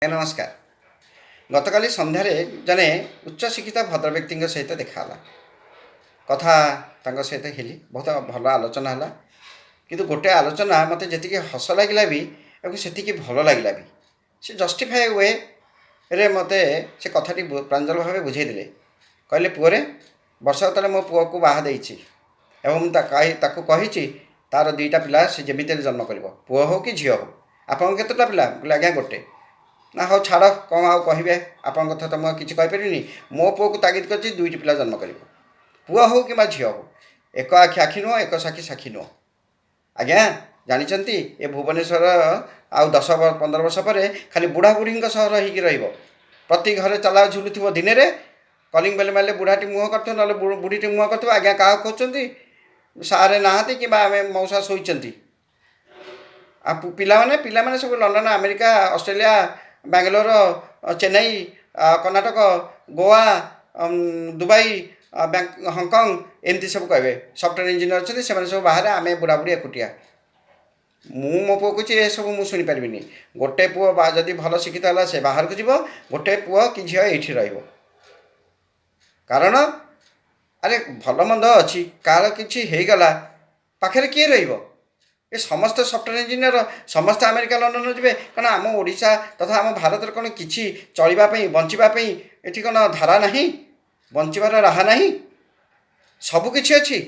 नमस्कार। गतकाली सन्धार जने उच्च शिक्षित भद्र व्यक्ति सहित देखाला कथा सहित हेली बहुत भल आलोचना है किंतु गोटे आलोचना मत जी हस लगे भी से भल लगे भी से जस्टिफाए वे रे मत से कथाटी प्रांजल भाव बुझेदे कहले पुअरे वर्ष तले मो पुआ को बाहा कही तार दुईटा पिला से जमी जन्म कर पुओ हो कि झील हो आपन केतटा पिला बोले आज्ञा गोटे ना हाँ छाड़ कौन आउ कहे आपन कथा तो मुझे किसी कहीपरि मो पुओ को तागिद कर दुईट पिला जन्म कर पुआ हो कि झील हो एक आखि आखि नुह एक साखी साखी नुह आज्ञा जानते ये भुवनेश्वर आउ 10-15 वर्ष पर खाली बुढ़ा बुढ़ी सह रही प्रति घर चला झुलुव दिन में कलिंग बेल मारे बुढ़ाटी मुह कर ना बुढ़ीटी मुह कर आज्ञा क्या खोजती सारे नहांती कि मौसा शोचती पिला सब London America Australia Bangalore Chennai Karnataka Goa Dubai Hong Kong एमती सब कहे सफ्टवेयर इंजीनियर अच्छे से सब बाहर आम बुढ़ा बुढ़ी एकुटिया मो पुओ कुछ ये सब मुझे शुणी पारि गोटे पुओ जदि भल शिक्षित है से बाहर को जीव गोटे पुओ कि झील ये कारण अरे भल मंद अच्छी काल कि गला पाखे किए ये समस्त सफ्टवेयर इंजीनियर समस्त अमेरिका लंडन जी कौन आम ओडिशा तथा आम भारत कौन कि चलवाई बचापी ये कौन धारा ना बचार राहा ना सबकि अच्छी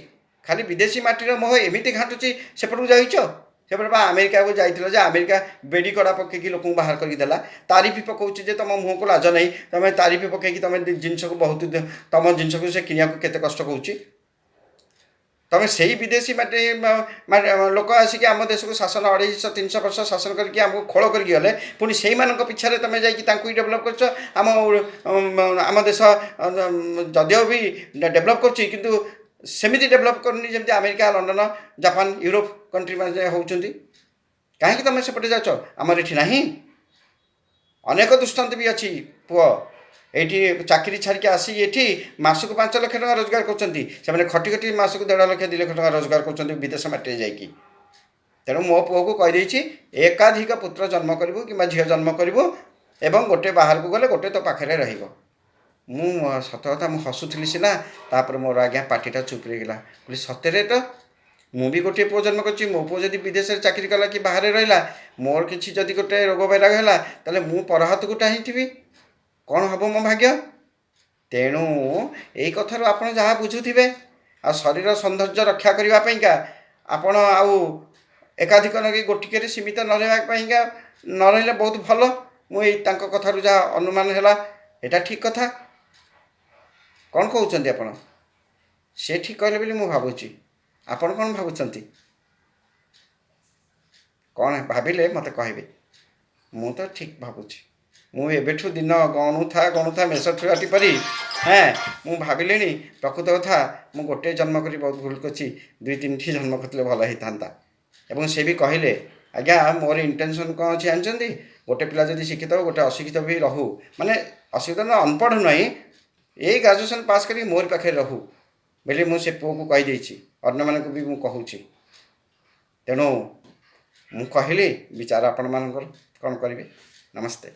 खाली विदेशी माटीर मोह एमती घाटुची सेपटू जाइछ सेपटे अमेरिका को जाइए अमेरिका बेड़ी कड़ा पकईकी लोक बाहर करदेला तारीफ पकाऊँ तुम मुँह को लाज नहीं तुम तारीफ पकईकी तुम जिनस को बहुत तुम जिनस को से किणा केते कष्ट कौच तुम से विदेशी लोक आसिक आम देश को शासन 250-300 वर्ष शासन करके आमको खोल करके गले पुणी से पिछारे तुम जाकि डेभलप कर देश जदिव भी डेभलप कर सेमती डेभलप करनी जमी America London Japan Europe country में होती कहीं तुम सेपटे जाच आमर ये ना अनेक दृष्टांत भी अच्छी पुओ ये चाकरी छाड़ी आसी ये मासक 5 लाख टका रोजगार कर खटी खटी मासक 1.5 लाख 2 लाख टका रोजगार कर विदेश माटे जाकि तेणु मो पुओ को कहीदे एकाधिक पुत्र जन्म करूँ कि झील जन्म करूँ एवं गोटे बाहर को गले गोटे तो पाखे रही सत कथा मुझे हसुली सीना तापर मोर आज्ञा पार्टीटा चुप रहीगला बोली सतरे तो मुझे गोटे पुओ जन्म कर मो पुओ जब विदेश में चाकरी कला कि बाहर रहा मोर किसी जदि गोटे रोग बैराग है तेल मु पर हाथ को टाही कौन हम मो भाग्य तेणु यही कथार आप जहाँ बुझुवे आ शरीर सौंदर्य रक्षा करने आपण आउ एकाधिक नगे गोटिके सीमित न रहा न रही बहुत भल मुझे कथार जहाँ अनुमान है यहाँ ठीक कथा कौन कहते आप से ठीक कहले बोली मुझे भावुची आपण कौन भावुंट कौन भाविले मत कहे मु तो ठीक भावुची मुझे दिन गणुथा मेष छुआटी परी हाँ मु भाविली प्रकृत कथा मु गोटे जन्म कर बहुत भूल कर 2-3 जन्म करते भल होता एवं से भी कहले आज्ञा मोर इंटेंशन कौन अच्छी जानते गोटे पिला जब शिक्षित हो गोटे अशिक्षित भी रहू माने अशिक्षित ना अनपढ़ नहीं यही ग्रेजुएशन पास कर मोर पाखे रहू बोले मुझे पुओ को कहीदे अन्य मानक भी मुझे कहूँ तेणु मु कहली विचार आपण मान कौन करेंगे। नमस्ते।